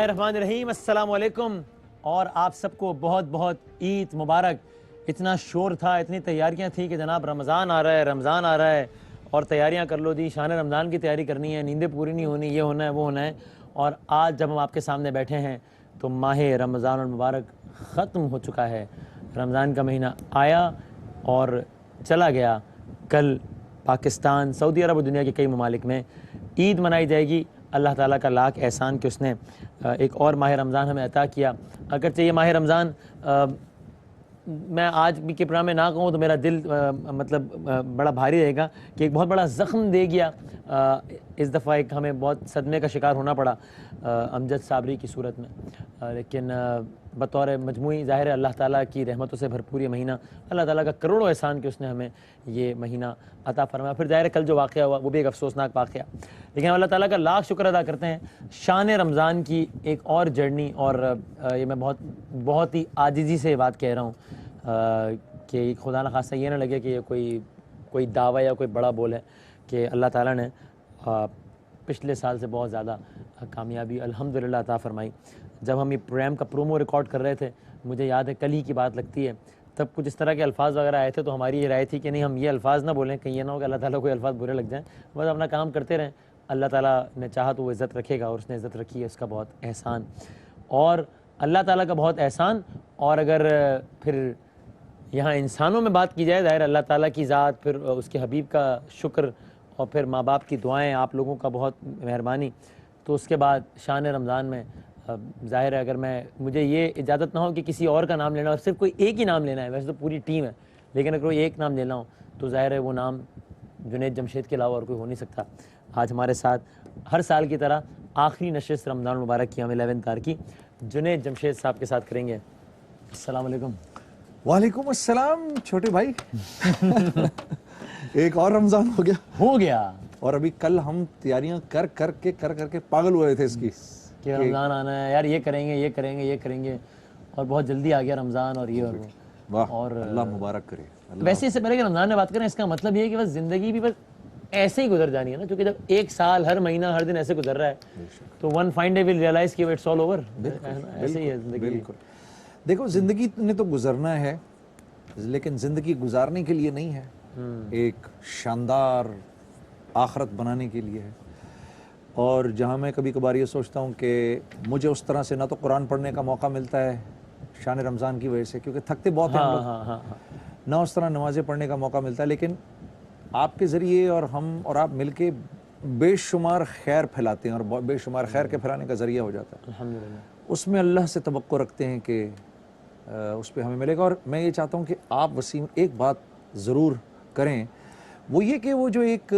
الرحمن الرحیم، السلام علیکم، اور آپ سب کو بہت بہت عید مبارک۔ اتنا شور تھا، اتنی تیاریاں تھیں کہ جناب رمضان آ رہا ہے اور تیاریاں کر لو جی، شان رمضان کی تیاری کرنی ہے، نیندیں پوری نہیں ہونی، یہ ہونا ہے وہ ہونا ہے۔ اور آج جب ہم آپ کے سامنے بیٹھے ہیں تو ماہ رمضان المبارک ختم ہو چکا ہے۔ رمضان کا مہینہ آیا اور چلا گیا۔ کل پاکستان، سعودی عرب اور دنیا کے کئی ممالک میں عید منائی جائے گی۔ اللہ تعالیٰ کا لاکھ احسان کہ اس نے ایک اور ماہ رمضان ہمیں عطا کیا۔ اگرچہ یہ ماہ رمضان میں آج بھی کے پروگرام میں نہ کہوں تو میرا دل بڑا بھاری رہے گا کہ ایک بہت بڑا زخم دے گیا۔ اس دفعہ ایک ہمیں بہت صدمے کا شکار ہونا پڑا امجد صابری کی صورت میں، لیکن بطور مجموعی ظاہر ہے اللہ تعالیٰ کی رحمتوں سے بھرپور یہ مہینہ، اللہ تعالیٰ کا کروڑوں احسان کہ اس نے ہمیں یہ مہینہ عطا فرمایا۔ پھر ظاہر ہے کل جو واقعہ ہوا وہ بھی ایک افسوسناک واقعہ، لیکن ہم اللہ تعالیٰ کا لاکھ شکر ادا کرتے ہیں۔ شان رمضان کی ایک اور جرنی، اور یہ میں بہت ہی عاجزی سے بات کہہ رہا ہوں کہ خدا نخواستہ یہ نہ لگے کہ یہ کوئی دعویٰ یا کوئی بڑا بول ہے، کہ اللہ تعالیٰ نے پچھلے سال سے بہت زیادہ کامیابی الحمدللہ عطا فرمائی۔ جب ہم یہ پروگرام کا پرومو ریکارڈ کر رہے تھے، مجھے یاد ہے کل ہی کی بات لگتی ہے، تب کچھ اس طرح کے الفاظ وغیرہ آئے تھے، تو ہماری یہ رائے تھی کہ نہیں ہم یہ الفاظ نہ بولیں، کہیں یہ نہ ہو کہ اللہ تعالیٰ کوئی الفاظ برے لگ جائیں، بس اپنا کام کرتے رہیں۔ اللہ تعالیٰ نے چاہا تو وہ عزت رکھے گا، اور اس نے عزت رکھی ہے، اس کا بہت احسان، اور اللہ تعالیٰ کا بہت احسان۔ اور اگر پھر یہاں انسانوں میں بات کی جائے، ظاہر اللہ تعالیٰ کی ذات، پھر اس کے حبیب کا شکر، اور پھر ماں باپ کی دعائیں، آپ لوگوں کا بہت مہربانی، تو اس کے بعد شان رمضان میں ظاہر ہے اگر مجھے یہ اجازت نہ ہو کہ کسی اور کا نام لینا، اور صرف کوئی ایک ہی نام لینا ہے، ویسے تو پوری ٹیم ہے، لیکن اگر کوئی ایک نام لینا ہو تو ظاہر ہے وہ نام جنید جمشید کے علاوہ اور کوئی ہو نہیں سکتا۔ آج ہمارے ساتھ ہر سال کی طرح آخری نشست رمضان المبارک کی ہم 11 تاریخ کی جنید جمشید صاحب کے ساتھ کریں گے۔ السلام علیکم۔ وعلیکم السلام چھوٹے بھائی۔ ایک اور رمضان ہو گیا، اور ابھی کل ہم تیاریاں کر کے پاگل ہوئے تھے اس کی کہ رمضان آنا ہے یار، یہ کریں گے، اور بہت جلدی آ گیا رمضان، اور یہ اور وہ۔ واہ، اور اللہ مبارک کرے۔ ویسے اس سے پہلے کہ رمضان میں بات کریں، اس کا مطلب یہ ہے کہ بس زندگی بھی بس ایسے ہی گزر جانی ہے نا، کیونکہ جب ایک سال، ہر مہینہ، ہر دن ایسے گزر رہا ہے تو one fine day will realise کہ اٹس آل اوور۔ ایسے ہی ہے زندگی۔ بالکل، دیکھو زندگی نے تو گزرنا ہے، لیکن زندگی گزارنے کے لیے نہیں ہے، ایک شاندار آخرت بنانے کے لیے ہے۔ اور جہاں میں کبھی کبھار یہ سوچتا ہوں کہ مجھے اس طرح سے نہ تو قرآن پڑھنے کا موقع ملتا ہے شان رمضان کی وجہ سے، کیونکہ تھکتے بہت ہیں ہم لوگ، نہ اس طرح نمازیں پڑھنے کا موقع ملتا ہے، لیکن آپ کے ذریعے اور ہم اور آپ مل کے بے شمار خیر پھیلاتے ہیں، اور بے شمار خیر کے پھیلانے کا ذریعہ ہو جاتا ہے۔ الحمدللہ اس میں اللہ سے توقع رکھتے ہیں کہ اس پہ ہمیں ملے گا۔ اور میں یہ چاہتا ہوں کہ آپ وسیم ایک بات ضرور کریں، وہ یہ کہ وہ جو ایک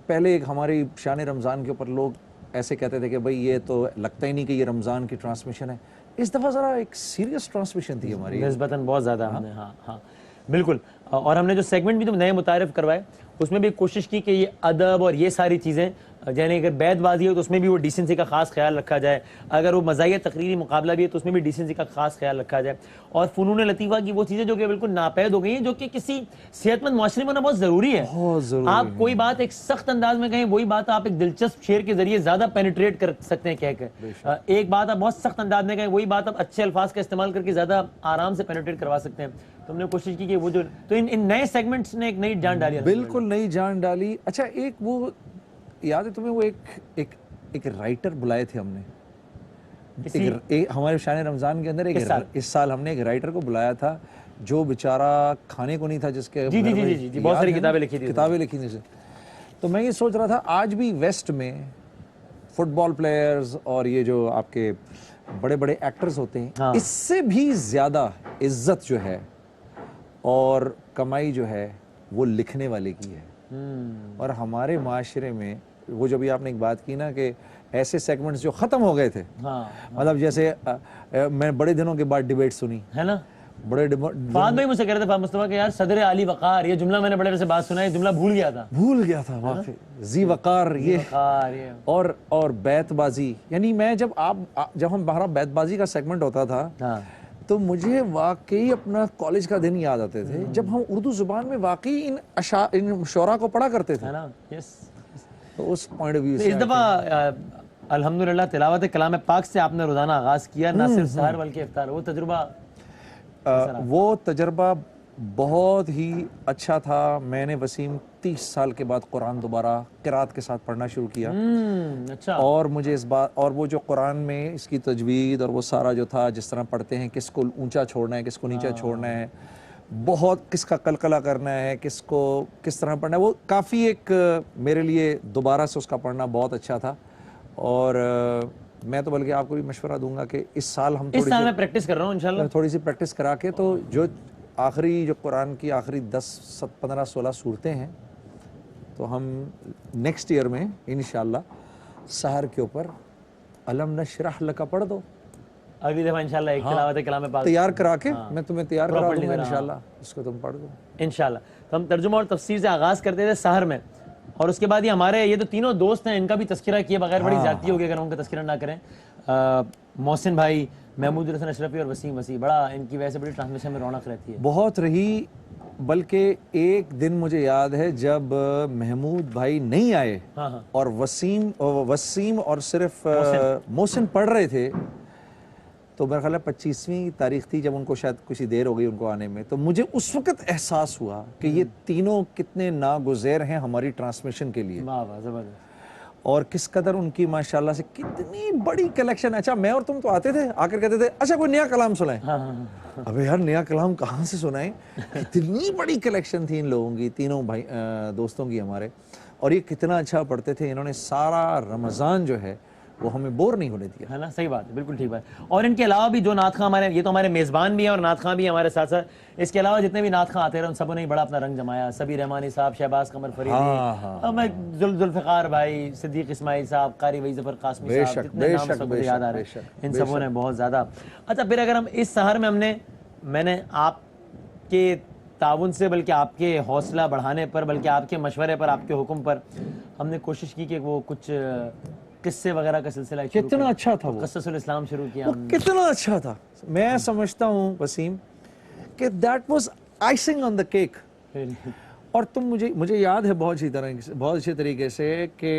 پہلے ایک ہماری شان رمضان کے اوپر لوگ ایسے کہتے تھے کہ بھئی یہ تو لگتا ہی نہیں کہ یہ رمضان کی ٹرانسمیشن ہے، اس دفعہ ذرا ایک سیریس ٹرانسمیشن تھی ہماری نسبتاً بہت زیادہ ہم نے، ہاں بالکل۔ اور ہم نے جو سیگمنٹ بھی نئے متعارف کروائے، اس میں بھی کوشش کی کہ یہ ادب اور یہ ساری چیزیں، یعنی اگر بیت بازی ہو تو اس میں بھی وہ ڈیسنسی کا خاص خیال رکھا جائے، اگر وہ مزاحیہ تقریری مقابلہ بھی ہے تو اس میں بھی ڈیسنسی کا خاص خیال رکھا جائے، اور فنون لطیفہ کی وہ چیزیں جو کہ بالکل ناپید ہو گئی ہیں، جو کہ کسی صحت مند معاشرے میں ہونا بہت ضروری ہے۔ آپ کوئی بات ایک سخت انداز میں کہیں، وہی بات آپ ایک دلچسپ شعر کے ذریعے زیادہ پینیٹریٹ کر سکتے ہیں کہہ کے، ایک بات آپ بہت سخت انداز میں کہیں، وہی بات آپ اچھے الفاظ کا استعمال کر کے زیادہ آرام سے پینیٹریٹ کروا سکتے ہیں۔ تو ہم نے کوشش کی کہ وہ جو تو ان نئے سیگمنٹس نے ایک نئی جان ڈالی، بالکل نئی جان ڈالی۔ اچھا ایک وہ یاد ہے تمہیں، وہ ایک رائٹر بلائے تھے ہم نے ہمارے شان رمضان کے اندر، اس سال ہم نے ایک رائٹر کو بلایا تھا جو بیچارہ کھانے کو نہیں تھا، جس کے بہت ساری کتابیں لکھی تھی۔ تو میں یہ سوچ رہا تھا آج بھی ویسٹ میں فٹ بال پلیئرز اور یہ جو آپ کے بڑے بڑے ایکٹرز ہوتے ہیں، اس سے بھی زیادہ عزت جو ہے اور کمائی جو ہے وہ لکھنے والے کی ہے۔ اور ہمارے معاشرے میں وہ جو بھی آپ نے ایک بات کی نا کہ ایسے سیگمنٹس جو ختم ہو گئے تھے، مطلب جیسے میں بڑے دنوں کے بعد ڈیبیٹ سنی ہے نا، بڑے فہد بھائی مجھ سے کہہ رہے تھے، فہد مصطفیٰ کہ یار صدر علی وقار، یہ جملہ میں نے بڑے عرصے بعد سنا ہے، یہ جملہ بھول گیا تھا واقعی، ذی وقار یہ، اور بیت بازی، یعنی میں جب ہمارا بیت بازی کا سیگمنٹ ہوتا تھا تو مجھے واقعی اپنا کالج کا دن یاد آتے تھے جب ہم اردو زبان میں واقعی ان شعراء کو پڑھا کرتے تھے۔ تو اس پوائنٹ آف ویو سے اس دفعہ الحمدللہ تلاوت کلام پاک سے آپ نے روزانہ آغاز کیا، نہ صرف سحر بلکہ افطار، وہ تجربہ وہ تجربہ بہت ہی اچھا تھا. میں نے وسیم 30 سال کے بعد قرآن دوبارہ قرات کے ساتھ پڑھنا شروع کیا. اچھا. اور مجھے اس بات اور وہ جو قرآن میں اس کی تجوید اور وہ سارا جو تھا، جس طرح پڑھتے ہیں، کس کو اونچا چھوڑنا ہے، کس کو نیچا چھوڑنا ہے، بہت کس کا قلقلہ کرنا ہے، کس کو کس طرح پڑھنا ہے، وہ کافی ایک میرے لیے دوبارہ سے اس کا پڑھنا بہت اچھا تھا. اور میں تو بلکہ آپ کو بھی مشورہ دوں گا کہ اس سال ہم اس سال میں پریکٹس کر رہا ہوں انشاءاللہ، تھوڑی سی پریکٹس کرا کے، تو جو آخری جو قرآن کی آخری 10 15 16 صورتیں ہیں، تو ہم نیکسٹ ایئر میں انشاءاللہ سحر کے اوپر علم نشرح لک پڑھ دو. اگلی دفعہ انشاءاللہ ایک تلاوت کلام پاک تیار کرا کے میں تمہیں تیار کرا دوں گا انشاءاللہ، اس کو تم پڑھ دو انشاءاللہ. تو ہم ترجمہ اور تفسیر سے آغاز کرتے تھے سحر میں، اور اس کے بعد یہ تو تینوں دوست ہیں، ان کا بھی تذکرہ کیے بغیر بڑی زیادتی ہوگی اگر ان کا تذکرہ نہ کریں. محسن بھائی، محمود الحسن اشرفی اور وسیم وسیع، بڑا ان کی وجہ سے بڑی ٹرانسمیشن میں رونق رہتی ہے. بہت رہی. بلکہ ایک دن مجھے یاد ہے جب محمود بھائی نہیں آئے اور وسیم اور صرف محسن پڑھ رہے تھے، تو میرا خیال ہے 25ویں تاریخ تھی جب ان کو شاید کچھ دیر ہو گئی ان کو آنے میں. تو مجھے اس وقت احساس ہوا کہ یہ تینوں کتنے ناگزیر ہیں ہماری ٹرانسمیشن کے لیے، زبردست. اور کس قدر ان کی ماشاءاللہ سے کتنی بڑی کلیکشن. اچھا میں اور تم تو آتے تھے، آ کر کہتے تھے اچھا کوئی نیا کلام سنائیں. ابے یار نیا کلام کہاں سے سنائیں؟ اتنی بڑی کلیکشن تھی ان لوگوں کی، تینوں بھائی دوستوں کی ہمارے، اور یہ کتنا اچھا پڑھتے تھے. انہوں نے سارا رمضان جو ہے وہ ہمیں بور نہیں ہونے دیا، ہے نا؟ صحیح بات ہے، بالکل ٹھیک بات. اور ان کے علاوہ بھی جو نعت خواں ہمارے، یہ تو ہمارے میزبان بھی ہیں اور نعت خواں بھی ہیں ہمارے ساتھ ساتھ، اس کے علاوہ جتنے بھی نعت خواں آتے رہے ان سبوں نے بڑا اپنا رنگ جمایا. سبی رحمانی صاحب، شہباز قمر فریدی، ذوالفقار بھائی، صدیق اسماعیل صاحب، قاری وحید ظفر قاسمی صاحب، جتنے نام سب مجھے یاد آ رہے ہیں ان سبوں نے بہت زیادہ. اچھا پھر اگر ہم اس سحر میں میں نے آپ کے تعاون سے، بلکہ آپ کے حوصلہ بڑھانے پر، بلکہ آپ کے مشورے پر، آپ کے حکم پر ہم نے کوشش کی کہ وہ کچھ قصے وغیرہ کا سلسلہ کتنا اچھا تھا، وہ قصص الاسلام شروع کیا. کتنا اچھا تھا. میں سمجھتا ہوں وسیم کہ that was icing on the cake. اور تم مجھے یاد ہے بہت اچھی طریقے سے کہ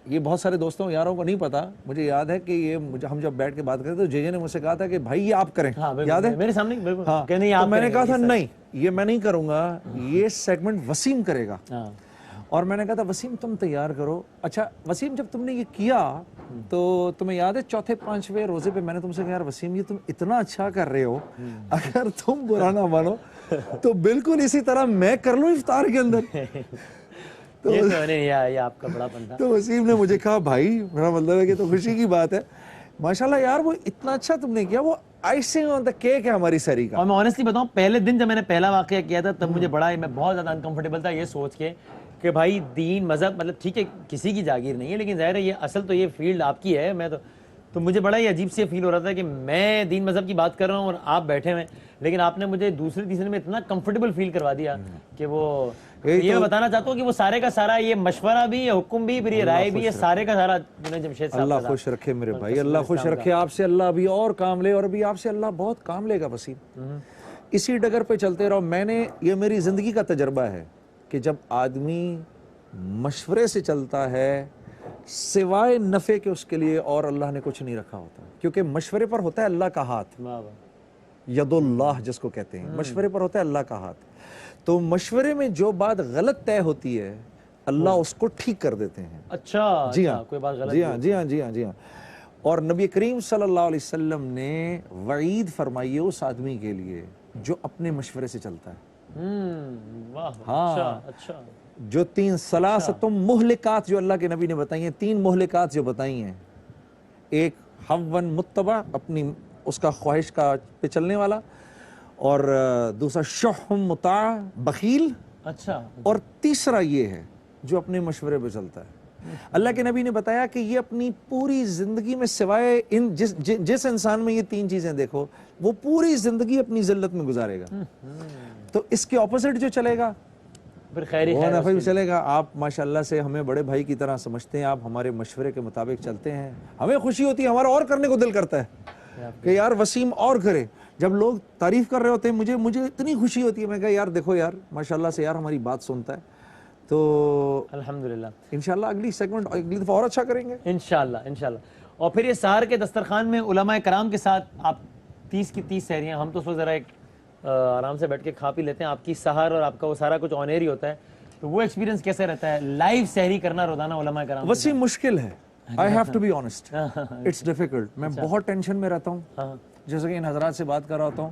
یہ بہت سارے دوستوں یاروں کو نہیں پتا. مجھے یاد ہے کہ یہ ہم جب بیٹھ کے بات کرتے تو جے نے مجھ سے کہا تھا کہ بھائی یہ آپ کریں. یاد ہے میرے سامنے؟ تو میں نے کہا تھا نہیں یہ میں نہیں کروں گا، یہ سیگمنٹ وسیم کرے گا. اور میں نے کہا تھا وسیم تم تیار کرو. اچھا وسیم جب تم نے یہ کیا تو تمہیں یاد ہے چوتھے 5ویں روزے پہ میں نے تم سے کہا یار وسیم یہ تم اتنا اچھا کر رہے ہو، اگر تم برا نہ مانو تو بالکل اسی طرح میں کر لوں افطار کے اندر. یہ آپ کا بڑا پن تھا. تو وسیم نے مجھے کہا بھائی میرا مطلب ہے کہ تو خوشی کی بات ہے. ماشاءاللہ یار وہ اتنا اچھا تم نے کیا، وہ آئسنگ آن دا کیک ہے ہماری سری کا. اور میں آنیسٹلی بتاؤں پہلے دن جب میں نے پہلا واقعہ کیا تھا تب مجھے میں بہت زیادہ انکمفرٹیبل تھا یہ سوچ کے کہ بھائی دین مذہب مطلب ٹھیک ہے کسی کی جاگیر نہیں ہے، لیکن ظاہر ہے یہ اصل تو یہ فیلڈ آپ کی ہے. میں تو مجھے بڑا ہی عجیب سے فیل ہو رہا تھا کہ میں دین مذہب کی بات کر رہا ہوں اور آپ بیٹھے ہوئے، لیکن آپ نے مجھے دوسرے تیسرے میں اتنا کمفرٹیبل فیل کروا دیا کہ وہ یہ میں بتانا چاہتا ہوں کہ وہ سارے کا سارا یہ مشورہ بھی، یہ حکم بھی، پھر یہ رائے بھی، یہ سارے کا سارا جمشید صاحب. اللہ خوش رکھے میرے بھائی، اللہ خوش رکھے. آپ سے اللہ ابھی اور کام لے، اور ابھی آپ سے اللہ بہت کام لے گا وسیم. اسی ڈگر پہ چلتے رہو. یہ میری زندگی کا تجربہ ہے کہ جب آدمی مشورے سے چلتا ہے سوائے نفع کے اس کے لیے اور اللہ نے کچھ نہیں رکھا ہوتا، کیونکہ مشورے پر ہوتا ہے اللہ کا ہاتھ، ید اللہ جس کو کہتے ہیں. مشورے پر ہوتا ہے اللہ کا ہاتھ. تو مشورے میں جو بات غلط طے ہوتی ہے اللہ اس کو ٹھیک کر دیتے ہیں. اچھا جی ہاں، کوئی بات غلط؟ جی ہاں جی ہاں جی ہاں جی ہاں. اور نبی کریم صلی اللہ علیہ وسلم نے وعید فرمائی ہے اس آدمی کے لیے جو اپنے مشورے سے چلتا ہے. ہاں جو 3 ثلاثۃ مہلکات جو اللہ کے نبی نے بتائی ہیں، 3 مہلکات جو بتائی ہیں، ایک ہون متبع اپنی اس کا خواہش کا پہ چلنے والا، اور دوسرا شح مطاع بخیل، اچھا، اور تیسرا یہ ہے جو اپنے مشورے پہ چلتا ہے. اللہ کے نبی نے بتایا کہ یہ اپنی پوری زندگی میں سوائے جس انسان میں یہ 3 چیزیں دیکھو وہ پوری زندگی اپنی ذلت میں گزارے گا. تو اس کے اپوزٹ جو چلے گا وہ نفع بھی چلے گا. آپ ماشاءاللہ سے ہمیں بڑے بھائی کی طرح سمجھتے ہیں، آپ ہمارے مشورے کے مطابق چلتے ہیں، ہمیں خوشی ہوتی ہے، ہمارا اور کرنے کو دل کرتا ہے کہ یار وسیم اور کرے. جب لوگ تعریف کر رہے ہوتے ہیں مجھے اتنی خوشی ہوتی ہے. میں کہا یار دیکھو یار ماشاءاللہ سے یار ہماری بات سنتا ہے. تو الحمدللہ انشاءاللہ اگلی سیگمنٹ اگلی دفعہ اور اچھا کریں گے انشاءاللہ. اور پھر یہ سحر کے دسترخوان میں علماء کرام کے ساتھ آپ 30 کی 30 سحریاں, ہم تو اس وقت ذرا ایک آرام سے بیٹھ کے کھا پی لیتے ہیں, آپ کی سحر اور آپ کا وہ سارا کچھ آن ایئر ہی ہوتا ہے, تو وہ ایکسپیرینس کیسے رہتا ہے لائیو سحری کرنا روزانہ علماء کرام؟ وسیع مشکل ہے, I have to be honest, it's difficult. میں بہت ٹینشن میں رہتا ہوں جیسے کہ ان حضرات سے بات کر رہا ہوتا ہوں,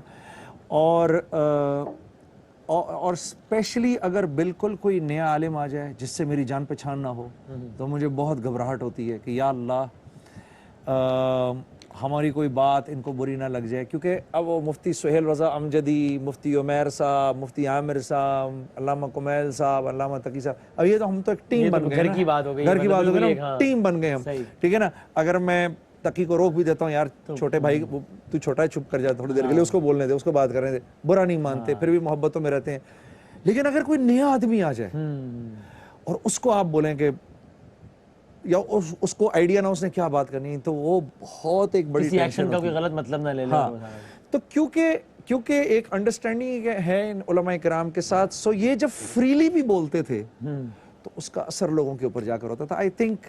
اور اسپیشلی اگر بالکل کوئی نیا عالم آ جائے جس سے میری جان پہچان نہ ہو تو مجھے بہت گھبراہٹ ہوتی ہے کہ یا اللہ ہماری کوئی بات ان کو بری نہ لگ جائے, کیونکہ اب وہ مفتی سہیل رضا امجدی, مفتی عمیر صاحب, مفتی عامر صاحب, علامہ کمیل صاحب, علامہ تقی صاحب, اب یہ تو ہم تو ایک ٹیم بن گئے, گھر کی بات ہو گئی, گھر کی بات ہو گئی نا, ٹیم بن گئے ہم, ٹھیک ہے نا. اگر میں تقی کو روک بھی دیتا ہوں, یار چھوٹے بھائی تو چھوٹا ہے, چپ کر جا تھوڑی دیر کے لیے, اس کو بولنے دے, اس کو بات کرنے دے, برا نہیں مانتے, پھر بھی محبتوں میں رہتے ہیں. لیکن اگر کوئی نیا آدمی آ جائے اور اس کو آپ بولیں کہ یا اس کو آئیڈیا نہ اس نے کیا بات کرنی ہے, تو وہ بہت ایک بڑی ایکشن کا کوئی غلط مطلب نہ لے لے. تو کیونکہ ایک انڈرسٹینڈنگ ہے ان علماء کرام کے ساتھ, سو یہ جب فریلی بھی بولتے تھے تو اس کا اثر لوگوں کے اوپر جا کر ہوتا تھا. آئی تھنک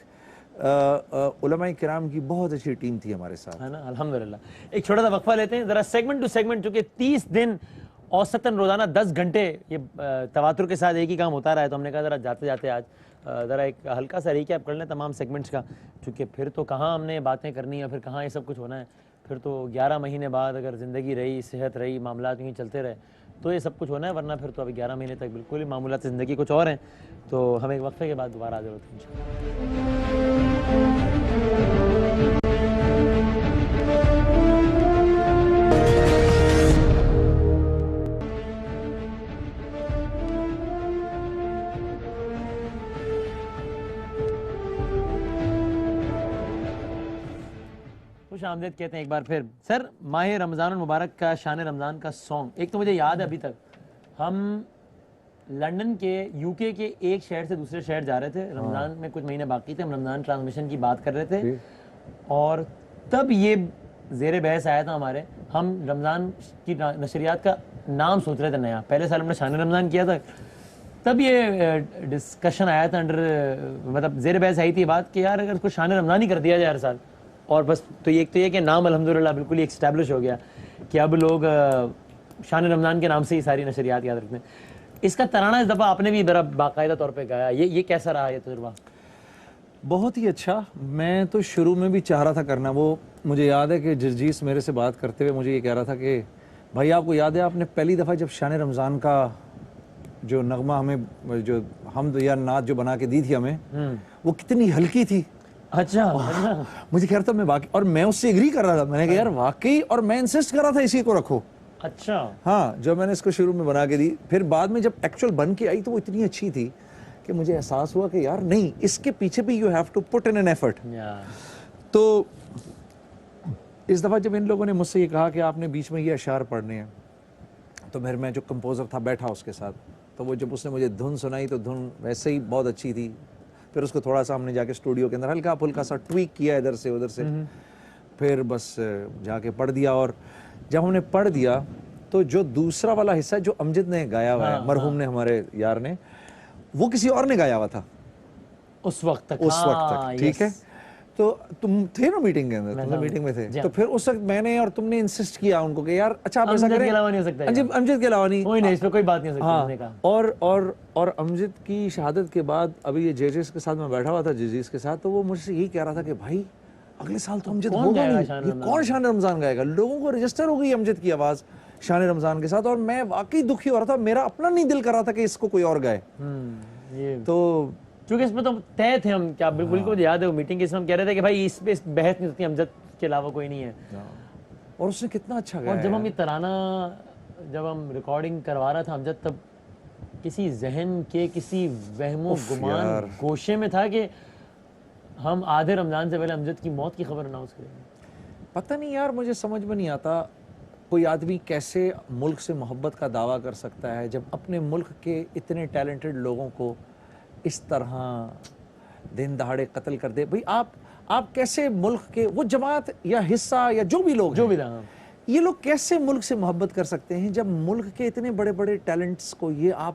علماء کرام کی بہت اچھی ٹیم تھی ہمارے ساتھ, ہے نا. الحمدللہ. ایک چھوٹا سا وقفہ لیتے ہیں ذرا, سیگمنٹ ٹو سیگمنٹ, چونکہ 30 دن اوسطاً روزانہ 10 گھنٹے یہ تواتر کے ساتھ ایک ہی کام ہوتا رہا ہے, تو ہم نے کہا ذرا جاتے جاتے آج ذرا ایک ہلکا سا ریکیپ کر لیں تمام سیگمنٹس کا, چونکہ پھر تو کہاں ہم نے باتیں کرنی ہیں, پھر کہاں یہ سب کچھ ہونا ہے, پھر تو 11 مہینے بعد اگر زندگی رہی, صحت رہی, معاملات یوں چلتے رہے تو یہ سب کچھ ہونا ہے, ورنہ پھر تو ابھی 11 مہینے تک بالکل ہی معاملات زندگی کچھ اور ہیں. تو ہم ایک وقفے کے بعد دوبارہ حاضر ہوتے ہیں خوش آمدید کہتے ہیں ایک بار پھر. سر, ماہ رمضان المبارک کا, شان رمضان کا سانگ, ایک تو مجھے یاد ہے ابھی تک ہم لنڈن کے یو کے ایک شہر سے دوسرے شہر جا رہے تھے, رمضان میں کچھ مہینے باقی تھے, ہم رمضان ٹرانسمیشن کی بات کر رہے تھے, اور تب یہ زیر بحث آیا تھا ہمارے, ہم رمضان کی نشریات کا نام سوچ رہے تھے نیا, پہلے سال ہم نے شان رمضان کیا تھا, تب یہ ڈسکشن آیا تھا, مطلب زیر بحث آئی تھی بات کہ یار اگر کچھ شان رمضان ہی کر دیا جائے ہر سال, اور بس تو ایک تو یہ کہ نام الحمدللہ بالکل ہی اسٹیبلش ہو گیا کہ اب لوگ شان رمضان کے نام سے ہی ساری نشریات یاد رکھتے ہیں. اس کا ترانہ اس دفعہ آپ نے بھی میرا باقاعدہ طور پہ گایا, یہ کیسا رہا یہ تجربہ؟ بہت ہی اچھا. میں تو شروع میں بھی چاہ رہا تھا کرنا, وہ مجھے یاد ہے کہ جرجیس میرے سے بات کرتے ہوئے مجھے یہ کہہ رہا تھا کہ بھائی آپ کو یاد ہے آپ نے پہلی دفعہ جب شان رمضان کا جو نغمہ ہمیں, جو حمد یا نعت جو بنا کے دی تھی ہمیں, وہ کتنی ہلکی تھی. اچھا, مجھے کہہ رہا تھا میں واقعی, اور میں اس سے ایگری کر رہا تھا, میں نے کہا یار واقعی, اور میں انسسٹ کر رہا تھا اسی کو رکھو. اچھا, ہاں, جب میں نے اس کو شروع میں بنا کے دی, پھر بعد میں جب ایکچوئل بن کے آئی تو وہ اتنی اچھی تھی کہ مجھے احساس ہوا کہ یار نہیں, اس کے پیچھے بھی you have to put in an effort. تو اس دفعہ جب ان لوگوں نے مجھ سے یہ کہا کہ آپ نے بیچ میں یہ اشعار پڑھنے ہیں, تو پھر میں جو کمپوزر تھا بیٹھا اس کے ساتھ, تو وہ جب اس نے مجھے دھن سنائی تو دھن ویسے ہی بہت اچھی تھی. پھر اس کو تھوڑا سا ہم نے جا کے اسٹوڈیو کے اندر ہلکا پھلکا سا ٹویک کیا ادھر سے ادھر سے, پھر بس جا کے پڑھ دیا. اور جب ہم نے پڑھ دیا تو جو دوسرا والا حصہ جو امجد نے گایا ہوا ہے, مرحوم نے, ہمارے یار نے, وہ کسی اور نے گایا ہوا تھا اس وقت تک, ٹھیک ہے. تو تم تھے نا میٹنگ کے اندر, تم میٹنگ میں تھے, تو پھر اس وقت میں نے اور تم نے انسسٹ کیا ان کو کہ یار اچھا آپ ایسا کریں, امجد کے علاوہ نہیں, اس پہ کوئی بات نہیں ہو سکتی. اور امجد کی شہادت کے بعد ابھی یہ ججز کے ساتھ میں بیٹھا ہوا تھا, ججز کے ساتھ, تو وہ مجھ سے یہی کہہ رہا تھا کہ بھائی اگلے سال تو امجد ہوگا نہیں, یہ کون شان رمضان گائے گا. لوگوں کو رجسٹر ہو گئی امجد کی آواز شان رمضان کے ساتھ, اور میں واقعی دکھی ہو رہا تھا, میرا اپنا نہیں دل کر رہا تھا کہ اس کو کوئی اور گائے. تو چونکہ اس میں تو طے تھے ہم, کیا بالکل یاد ہے وہ میٹنگ کے اس میں ہم کہہ رہے تھے کہ بھائی اس پہ بحث نہیں ہوتی, امجد کے علاوہ کوئی نہیں ہے. اور اس نے کتنا اچھا گایا. اور جب ہم یہ ترانہ جب ہم ریکارڈنگ کروا رہا تھا امجد, تب کسی ذہن کے کسی وہم و گمان گوشے میں تھا کہ ہم آدھے رمضان سے پہلے امجد کی موت کی خبر اناؤنس کریں گے. پتہ نہیں یار, مجھے سمجھ میں نہیں آتا کوئی آدمی کیسے ملک سے محبت کا دعویٰ کر سکتا ہے جب اپنے ملک کے اتنے ٹیلنٹڈ لوگوں کو اس طرح دن دہاڑے قتل کر دے. بھئی آپ کیسے ملک کے وہ جماعت یا حصہ یا جو بھی لوگ یہ لوگ کیسے ملک سے محبت کر سکتے ہیں جب ملک کے اتنے بڑے بڑے ٹیلنٹس کو یہ آپ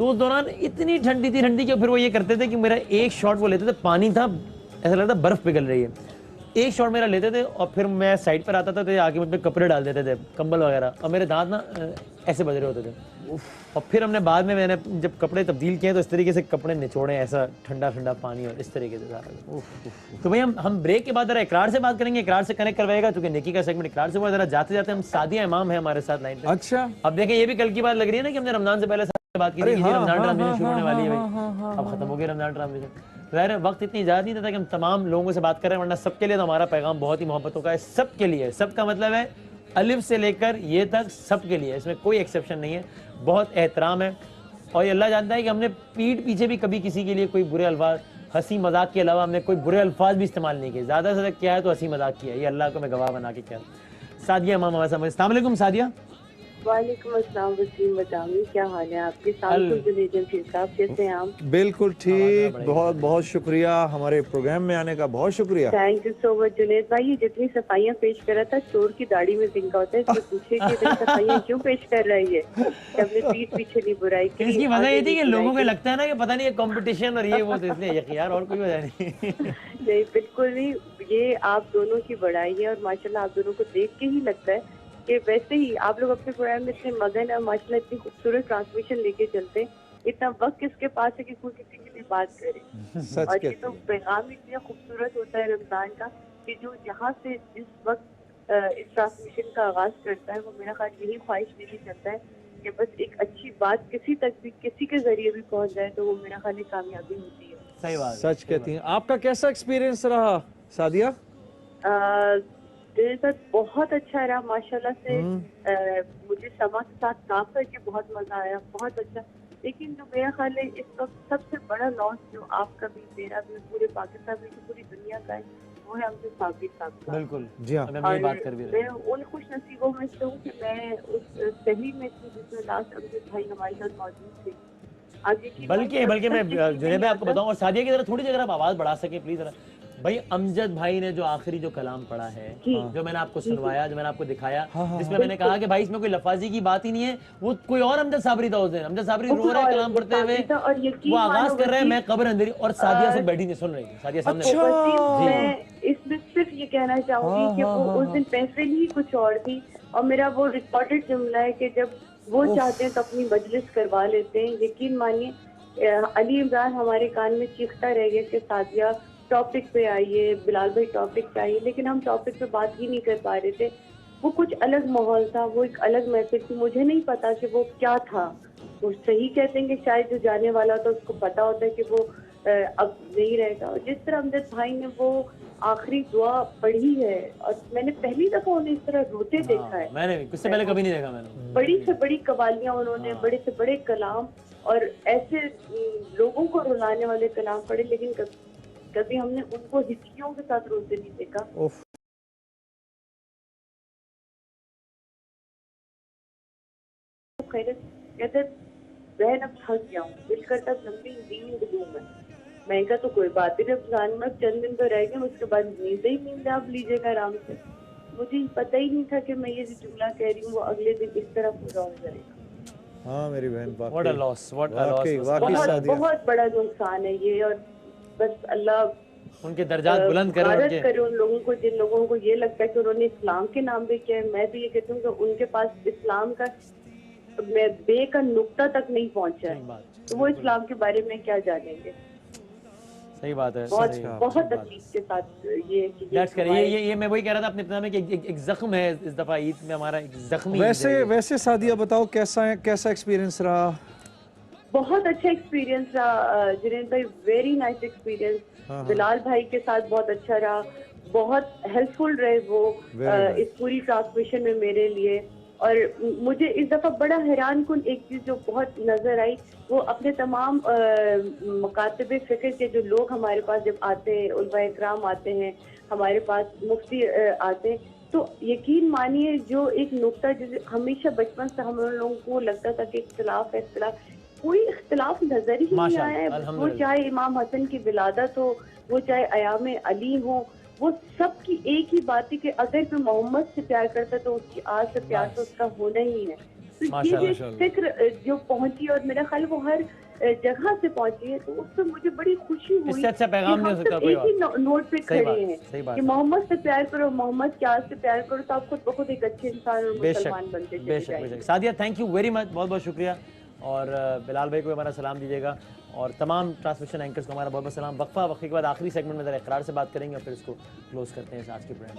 تو اس دوران اتنی ٹھنڈی تھی کہ پھر وہ یہ کرتے تھے کہ میرا ایک شاٹ وہ لیتے تھے, پانی تھا ایسا لگتا برف پگھل رہی ہے, ایک شاٹ میرا لیتے تھے اور پھر میں سائڈ پر آتا تھا تو آگے مجھ پہ کپڑے ڈال دیتے تھے, کمبل وغیرہ, اور میرے دانت نا ایسے بج رہے ہوتے تھے. اور پھر ہم نے بعد میں نے جب کپڑے تبدیل کیے تو اس طریقے سے کپڑے نچوڑے, ایسا ٹھنڈا پانی اور اس طریقے سے سارا. تو بھائی ہم بریک کے بعد ذرا اقرار سے بات کریں گے, اقرار سے کنیکٹ کروائے گا کیونکہ نیکی کا سیگمنٹ اقرار سے ہوا. ذرا جاتے جاتے ہم سعدیہ امام ہیں ہمارے ساتھ لائن پہ. اچھا, اب دیکھیں یہ بھی کل کی بات لگ رہی ہے نا کہ ہم نے رمضان سے پہلے بات کی تھی کہ رمضان ٹرانسمیشن شروع ہونے والی ہے بھائی, اب ختم ہو گئی رمضان ٹرانسمیشن. ظاہر ہے وقت اتنی اجازت نہیں دیتا کہ ہم تمام لوگوں سے بات کریں, ورنہ سب کے لیے تو ہمارا پیغام بہت ہی محبتوں کا ہے, سب کے لیے. سب کا مطلب ہے الف سے لے کر یہ تک سب کے لیے, اس میں کوئی ایکسیپشن نہیں ہے. بہت احترام ہے اور یہ اللہ جانتا ہے کہ ہم نے پیٹھ پیچھے بھی کبھی کسی کے لیے کوئی برے الفاظ, ہنسی مذاق کے علاوہ ہم نے کوئی برے الفاظ بھی استعمال نہیں کیے. زیادہ سے زیادہ کیا ہے تو ہنسی مذاق کیا ہے, یہ اللہ کو میں گواہ بنا کے کیا. سعدیہ امام ہمارے سامنے. السلام علیکم سعدیہ. وعلیکم السلام وسیم بتامی, کیا حال ہے آپ کے؟ صاحب کیسے ہیں آپ؟ بالکل ٹھیک, بہت بہت شکریہ ہمارے پروگرام میں آنے کا, بہت شکریہ. تھینک یو سو مچ جنید بھائی. یہ جتنی صفائیاں پیش کر رہا تھا چور کی داڑھی میں تنکا ہوتا ہے, اس سے پوچھے کہ اتنی صفائیاں کیوں پیش کر رہی ہے, کہ اپنے پیٹھ پیچھے نہیں برائی کی. اس کی وجہ یہ تھی کہ لوگوں کو لگتا ہے نا کہ پتہ نہیں یہ کمپٹیشن اور یہ وہ, اس لیے یار اور کوئی وجہ نہیں. نہیں بالکل نہیں, یہ آپ دونوں کی بڑائی ہے اور ماشاءاللہ آپ دونوں کو دیکھ کے ہی لگتا ہے کہ ویسے ہی آپ لوگ اپنے پروگرام میں اتنے مگن اور ماشاءاللہ اتنی خوبصورت ٹرانسمیشن لے کے چلتے ہیں. اتنا وقت کس کے پاس ہے کہ کوئی کسی کے لیے بات کرے, اور یہ تو پیغام اتنا خوبصورت ہوتا ہے رمضان کا کہ جو یہاں سے جس وقت اس ٹرانسمیشن کا آغاز کرتا ہے وہ میرا خیال یہی خواہش لے کے چلتا ہے کہ بس ایک اچھی بات کسی تک بھی کسی کے ذریعے بھی پہنچ جائے تو وہ میرا خیال کامیابی ہوتی ہے. صحیح بات, سچ کہتی ہیں. آپ کا کیسا ایکسپیرینس رہا سعدیہ؟ میرے ساتھ بہت اچھا رہا ماشاءاللہ سے. مجھے سما کے ساتھ کام کر کے بہت مزہ آیا, بہت اچھا. لیکن جو میرا خیال ہے اس وقت سب سے بڑا لاس جو آپ کا بھی, میرا بھی, پورے پاکستان میں پوری دنیا کا ہے, وہ ہے امجد صابری صاحب کا. بالکل جی ہاں, میں بات کر بھی میں ان خوش نصیبوں میں سے ہوں کہ میں اس صحیح میں تھی جس میں لاسٹ امجد بھائی ہمارے ساتھ موجود تھے. بلکہ میں جنید آپ کو بتاؤں, اور سعدیہ کی ذرا تھوڑی سی اگر آپ آواز بڑھا سکیں پلیز ذرا. بھائی امجد بھائی نے جو آخری جو کلام پڑھا ہے, جو میں نے آپ کو سنوایا, جو میں نے آپ کو دکھایا, جس میں نے کہا کہ بھائی اس میں کوئی لفاظی کی بات ہی نہیں ہے, وہ کوئی اور امجد صابری تھا اس دن. امجد صابری رو رہے کلام پڑھتے ہوئے, وہ آغاز کر رہے ہیں میں قبر اندھیری, اور سعدیہ سے بیٹھی نہیں سن رہی, سعدیہ سامنے. میں اس میں صرف یہ کہنا چاہوں گی کہ وہ اس دن محفل ہی کچھ اور تھی, اور میرا وہ ریکارڈڈ جملہ ہے کہ جب وہ چاہتے ہیں تو اپنی مجلس کروا لیتے ہیں. یقین مانیے علی عمران ہمارے کان میں چیختا رہ گیا کہ سعدیہ ٹاپک پہ آئیے, بلال بھائی ٹاپک پہ آئیے, لیکن ہم ٹاپک پہ بات ہی نہیں کر پا رہے تھے. وہ کچھ الگ ماحول تھا, وہ ایک الگ محفل تھی. مجھے نہیں پتا کہ وہ کیا تھا. وہ صحیح کہتے ہیں کہ شاید جو جانے والا تھا اس کو پتا ہوتا ہے کہ وہ اب نہیں رہے گا. جس طرح امجد بھائی نے وہ آخری دعا پڑھی ہے, اور میں نے پہلی دفعہ انہیں اس طرح روتے دیکھا ہے. میں نے اس سے پہلے کبھی نہیں دیکھا. میں نے بڑی سے بڑی قوالیاں انہوں نے, بڑے سے بڑے کلام اور ایسے لوگوں کو رلانے والے کلام پڑھے, لیکن کبھی ہم نے ان کو ہچکیوں کے ساتھ روتے نہیں دیکھا. کہتے بہن اب تھک گیا ہوں, دل کرتا لمبی نیند لوں میں کہا تو کوئی بات نہیں, رمضان میں چند دن تو رہ گئے, اس کے بعد نیند ہی نیند آپ لیجیے گا آرام سے. مجھے پتہ ہی نہیں تھا کہ میں یہ جو جملہ کہہ رہی ہوں وہ اگلے دن اس طرح پورا ہو جائے گا. ہاں میری بہن, بہت بڑا نقصان ہے یہ, اور بس اللہ ان کے درجات بلند کرے ان لوگوں کو جن لوگوں کو یہ لگتا ہے کہ انہوں نے اسلام کے نام پہ کیا ہے. میں بھی یہ کہتی ہوں کہ ان کے پاس اسلام کا بے کا نقطہ تک نہیں پہنچا ہے, تو وہ اسلام کے بارے میں کیا جانیں گے. صحیح بات ہے, بہت تکلیف کے ساتھ یہ میں وہی کہہ رہا تھا اپنے ابتدا میں کہ ایک زخم ہے اس دفعہ عید میں ہمارا, ایک زخمی. ویسے سعدیہ بتاؤ کیسا ایکسپیرینس رہا؟ بہت اچھا ایکسپیرینس رہا جنید بھائی, ویری نائس ایکسپیرینس. بلال بھائی کے ساتھ بہت اچھا رہا, بہت ہیلپ فل رہے وہ اس پوری ٹرانسمیشن میں میرے لیے. اور مجھے اس دفعہ بڑا حیران کن ایک چیز جو بہت نظر آئی, وہ اپنے تمام مکاتب فکر کے جو لوگ ہمارے پاس جب آتے ہیں, علماء اکرام آتے ہیں ہمارے پاس, مفتی آتے ہیں, تو یقین مانیے جو ایک نقطہ جسے ہمیشہ بچپن سے ہم لوگوں کو لگتا تھا کہ اختلاف ہے, کوئی اختلاف نظر ہی نہیں آیا ہے. وہ چاہے امام حسن کی ولادت ہو, وہ چاہے ایام علی ہو, وہ سب کی ایک ہی بات ہے کہ اگر کوئی محمد سے پیار کرتا تو اس کی آج سے پیار تو اس کا ہونا ہی ہے. تو یہ جو فکر جو پہنچی اور میرا خیال وہ ہر جگہ سے پہنچی ہے تو اس سے مجھے بڑی خوشی ہوئی. اس سے اچھا پیغام نہیں ہو سکتا کوئی اور. ایک ہی نوٹ پہ کھڑے ہیں کہ محمد سے پیار کرو, محمد کے آج سے پیار کرو, تو آپ خود بخود ایک اچھے انسان اور مسلمان بنتے چلے جائیں گے. Sadia thank you very much, بہت بہت شکریہ, اور بلال بھائی کو ہمارا سلام دیجیے گا, اور تمام ٹرانسمیشن اینکرز کو ہمارا بہت بہت سلام. وقفے کے بعد آخری سیگمنٹ میں ذرا اقرار سے بات کریں گے اور پھر اس کو کلوز کرتے ہیں آج کے پروگرام.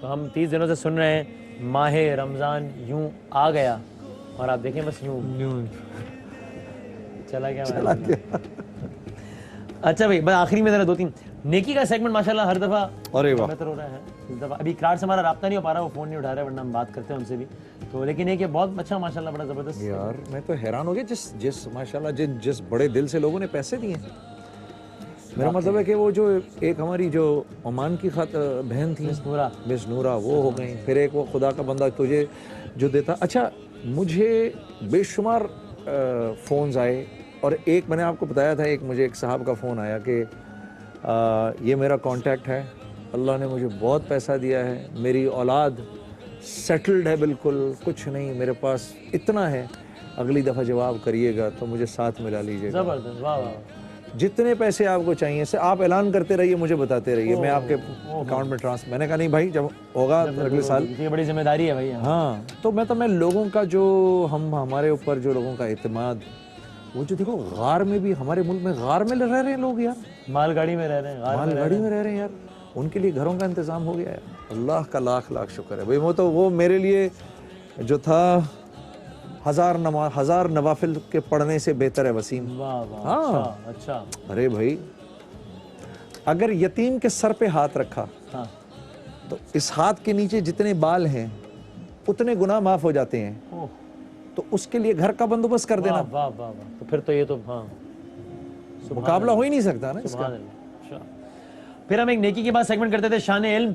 تو ہم 30 دنوں سے سن رہے ہیں ماہ رمضان یوں آ گیا, اور آپ دیکھیں بس یوں چلا گیا. اچھا بھائی, بس آخری میں ذرا 2-3 نیکی کا سیگمنٹ ماشاءاللہ ہر دفعہ بہتر ہو رہا ہے. اس دفعہ ابھی اقرار سے ہمارا رابطہ نہیں ہو پا رہا, وہ فون نہیں اٹھا رہا ہے, ورنہ ہم بات کرتے ہیں ان سے بھی. تو لیکن ایک یہ بہت اچھا ماشاءاللہ بڑا زبردست یار, میں تو حیران ہو گیا جس ماشاءاللہ جس بڑے دل سے لوگوں نے پیسے دیے ہیں. میرا مطلب ہے کہ وہ جو ایک ہماری جو عمان کی بہن تھی مس نورا, وہ ہو گئی. پھر ایک وہ خدا کا بندہ تجھے جو دیتا. اچھا, مجھے بے شمار فونز آئے, اور ایک میں نے آپ کو بتایا تھا, مجھے ایک صاحب کا فون آیا کہ یہ میرا کانٹیکٹ ہے, اللہ نے مجھے بہت پیسہ دیا ہے, میری اولاد سیٹلڈ ہے, بالکل کچھ نہیں, میرے پاس اتنا ہے, اگلی دفعہ جب آپ کریے گا تو مجھے ساتھ ملا لیجیے گا. زبردست, واہ واہ. جتنے پیسے آپ کو چاہیے سے آپ اعلان کرتے رہیے, مجھے بتاتے رہیے, میں آپ کے اکاؤنٹ میں میں نے کہا نہیں بھائی, جب ہوگا اگلے سال. یہ بڑی ذمہ داری ہے بھائی. ہاں, تو میں لوگوں کا جو ہمارے اوپر جو لوگوں کا اعتماد, وہ جو دیکھو غار میں بھی, ہمارے ملک میں غار میں رہ رہے ہیں لوگ یار, مال گاڑی میں رہ رہے ہیں, مال گاڑی میں رہ رہے ہیں یار, ان کے لیے گھروں کا انتظام ہو گیا ہے. اللہ کا لاکھ لاکھ شکر ہے بھائی. وہ میرے لیے جو تھا 1000 نوافل کے پڑھنے سے بہتر ہے وسیم. ہاں اچھا. ارے بھائی, اگر یتیم کے سر پہ ہاتھ رکھا تو اس ہاتھ کے نیچے جتنے بال ہیں اتنے گناہ معاف ہو جاتے ہیں, تو اس کے لیے گھر کا بندوبست کر دینا. واہ واہ, تو پھر تو یہ تو ہاں مقابلہ ہو ہی نہیں سکتا نا اس کا. پھر ہم ایک نیکی کے بعد سیگمنٹ کرتے تھے شان علم.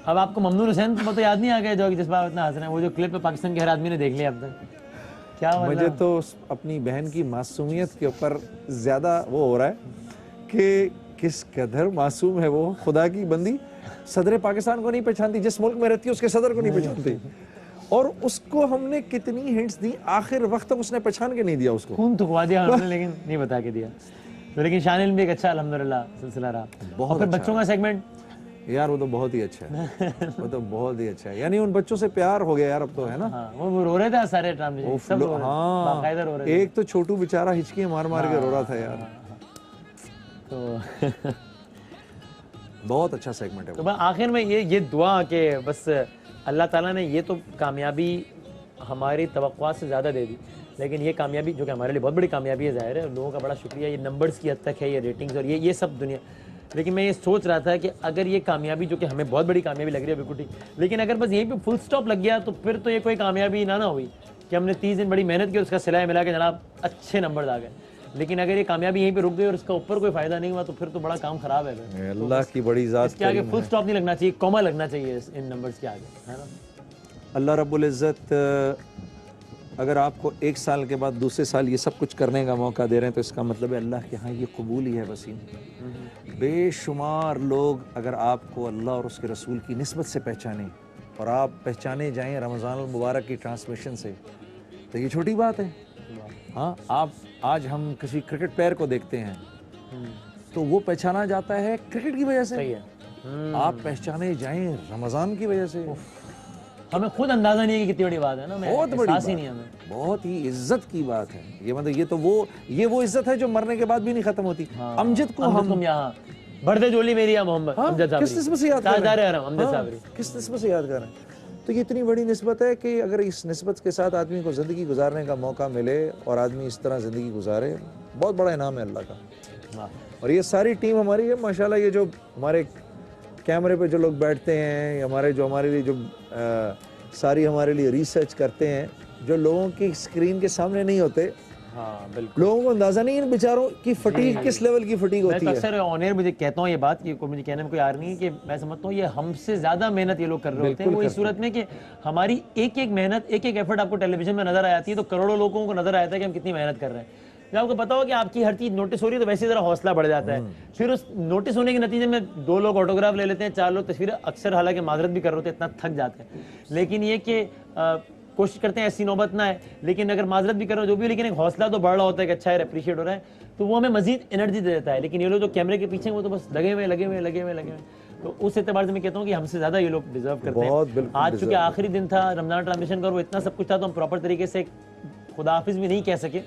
اب آپ کو ممنون حسین وہ تو یاد نہیں آ گیا جو جس بار اتنا حاصل ہے, وہ جو کلپ پاکستان کے ہر آدمی نے دیکھ لیا اب تک. کیا مجھے تو اپنی بہن کی معصومیت کے اوپر زیادہ وہ ہو رہا ہے کہ کس قدر معصوم ہے وہ, خدا کی بندی. صدر پاکستان کو نہیں پہچانتی, جس ملک میں رہتی ہے اس کے صدر کو نہیں پہچانتی, اور اس کو ہم نے کتنی ہنٹس دی, آخر وقت تک اس نے پہچان کے نہیں دیا اس کو. خون تھکوا دیا ہم نے, لیکن نہیں بتا کے دیا. لیکن شان علم بھی ایک اچھا الحمدللہ سلسلہ رہا. بہت. پھر بچوں کا سیگمنٹ یار, وہ تو بہت ہی اچھا ہے, وہ تو بہت ہی اچھا ہے. یعنی ان بچوں سے پیار ہو گیا یار اب تو, ہے نا. وہ رو رہے تھے سارے ٹرانسمیشن, سب رو رہے تھے, باقاعدہ رو رہے تھے. ایک تو چھوٹو بیچارہ ہچکیاں مار مار کے رو رہا تھا یار. تو بہت اچھا سیگمنٹ ہے. تو آخر میں یہ دعا کہ بس اللہ تعالیٰ نے یہ تو کامیابی ہماری توقعات سے زیادہ دے دی, لیکن یہ کامیابی جو کہ ہمارے لیے بہت بڑی کامیابی ہے, ظاہر ہے, لوگوں کا بڑا شکریہ. یہ نمبرز کی حد تک ہے, یہ ریٹنگز اور یہ سب دنیا. لیکن میں یہ سوچ رہا تھا کہ اگر یہ کامیابی جو کہ ہمیں بہت بڑی کامیابی لگ رہی ہے بالکل ٹھیک, لیکن اگر بس یہیں پہ فل سٹاپ لگ گیا تو پھر تو یہ کوئی کامیابی نہ ہوئی کہ ہم نے 30 دن بڑی محنت کی اور اس کا صلہ ملا کے جناب اچھے نمبرز آ گئے. لیکن اگر یہ کامیابی یہیں پہ رک گئی اور اس کا اوپر کوئی فائدہ نہیں ہوا تو پھر تو بڑا کام خراب ہے. اللہ کی بڑی ذات اس کے آگے فل سٹاپ نہیں لگنا چاہیے, کوما لگنا چاہیے ان نمبرز کے آگے, ہے نا. اللہ رب العزت اگر آپ کو 1 سال کے بعد دوسرے سال یہ سب کچھ کرنے کا موقع دے رہے ہیں تو اس کا مطلب ہے اللہ کے ہاں یہ قبول ہی ہے وسیم. بے شمار لوگ اگر آپ کو اللہ اور اس کے رسول کی نسبت سے پہچانیں اور آپ پہچانے جائیں رمضان المبارک کی ٹرانسمیشن سے, تو یہ چھوٹی بات ہے. ہاں, آپ آج ہم کسی کرکٹ پلیئر کو دیکھتے ہیں تو وہ پہچانا جاتا ہے کرکٹ کی وجہ سے, آپ پہچانے جائیں رمضان کی وجہ سے. ہمیں خود اندازہ نہیں ہے کہ کتنی بڑی بات ہے نا, بہت بڑی بات, بہت ہی عزت کی بات ہے یہ. مطلب یہ وہ عزت ہے جو مرنے کے بعد بھی نہیں ختم ہوتی. امجد کو ہم یہاں بڑھتے جولی میری یا محمد امجد صابری, کس نسبت سے یاد کر رہے ہیں, امجد صابری کس نسبت سے یاد کر رہے ہیں. تو یہ اتنی بڑی نسبت ہے کہ اگر اس نسبت کے ساتھ آدمی کو زندگی گزارنے کا موقع ملے اور آدمی اس طرح زندگی گزارے, بہت بڑا انعام ہے اللہ کا. اور یہ ساری ٹیم ہماری ہے ماشاءاللہ. یہ جو ہمارے کیمرے پہ جو لوگ بیٹھتے ہیں, ہمارے لیے جو ساری ہمارے لیے ریسرچ کرتے ہیں, جو لوگوں کی اسکرین کے سامنے نہیں ہوتے, ہاں بالکل. لوگوں کو اندازہ نہیں ان بیچاروں کی فٹیگ کس لیول کی فٹیگ میں ہوتی تو ہے. اکثر آن ایئر مجھے کہتا ہوں یہ بات کہ مجھے کہنے میں کوئی آر نہیں ہے کہ میں سمجھتا ہوں یہ ہم سے زیادہ محنت یہ لوگ کر رہے ہوتے ہیں. وہ اس صورت میں کہ ہماری ایک ایک محنت ایک ایک ایفرٹ آپ کو ٹیلی ویژن میں نظر آ جاتی ہے تو کروڑوں لوگوں کو نظر آتا ہے کہ ہم کتنی محنت کر رہے ہیں. جب آپ کو پتا ہو کہ آپ کی ہر چیز نوٹس ہو رہی ہے تو ویسے ذرا حوصلہ بڑھ جاتا ہے. پھر اس نوٹس ہونے کے نتیجے میں 2 لوگ آٹوگراف لے لیتے ہیں, 4 لوگ تصویر, اکثر حالانکہ معذرت بھی کر رہے ہوتے ہیں, اتنا تھک جاتے ہیں. لیکن یہ کہ کوشش کرتے ہیں ایسی نوبت نہ ہے, لیکن اگر معذرت بھی کر رہے ہو جو بھی, لیکن ایک حوصلہ تو بڑھ رہا ہوتا ہے کہ اچھا ہے اپریشیٹ ہو رہا ہے, تو وہ ہمیں مزید انرجی دے دیتا ہے. لیکن یہ لوگ جو کیمرے کے پیچھے وہ تو بس لگے ہوئے. تو اس اعتبار سے میں کہتا ہوں کہ ہم سے زیادہ یہ لوگ ڈیزرو کرتے ہیں. آج چونکہ آخری دن تھا رمضان ٹرانزیشن کا, وہ اتنا سب کچھ تھا تو ہم پراپر طریقے سے خدا حافظ بھی نہیں کہہ سکے,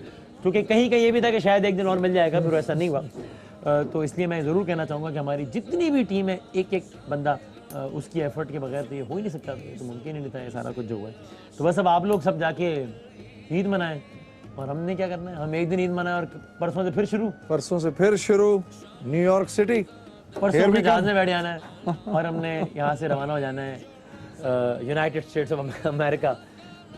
کیونکہ کہیں یہ بھی تھا کہ شاید ایک دن اور مل جائے گا, پھر ایسا نہیں ہوا. تو اس لیے میں ضرور کہنا چاہوں گا کہ ہماری جتنی بھی ٹیم ہے ایک ایک بندہ اس کی ایفرٹ کے بغیر تو یہ ہو ہی نہیں سکتا, تو ممکن ہی نہیں تھا یہ سارا کچھ جو ہوا ہے. تو بس اب آپ لوگ سب جا کے عید منائیں, اور ہم نے کیا کرنا ہے, ہم ایک دن عید منائیں اور پرسوں سے پھر شروع نیو یارک سٹی. پرسوں ہم نے جہاز میں بیٹھ جانا ہے اور ہم نے یہاں سے روانہ ہو جانا ہے یونائٹڈ اسٹیٹس آف امریکہ.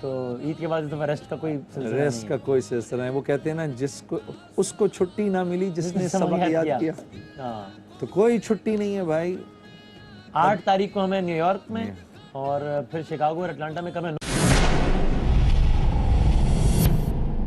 تو عید کے بعد تو ریسٹ کا کوئی سلسلہ نہیں. وہ کہتے ہیں نا, جس کو اس کو چھٹی نہ ملی جس نے سبق یاد کیا. تو کوئی چھٹی نہیں ہے بھائی. 8 تاریخ کو ہمیں نیو یارک میں اور پھر شکاگو اور اٹلانٹا میں کرنا.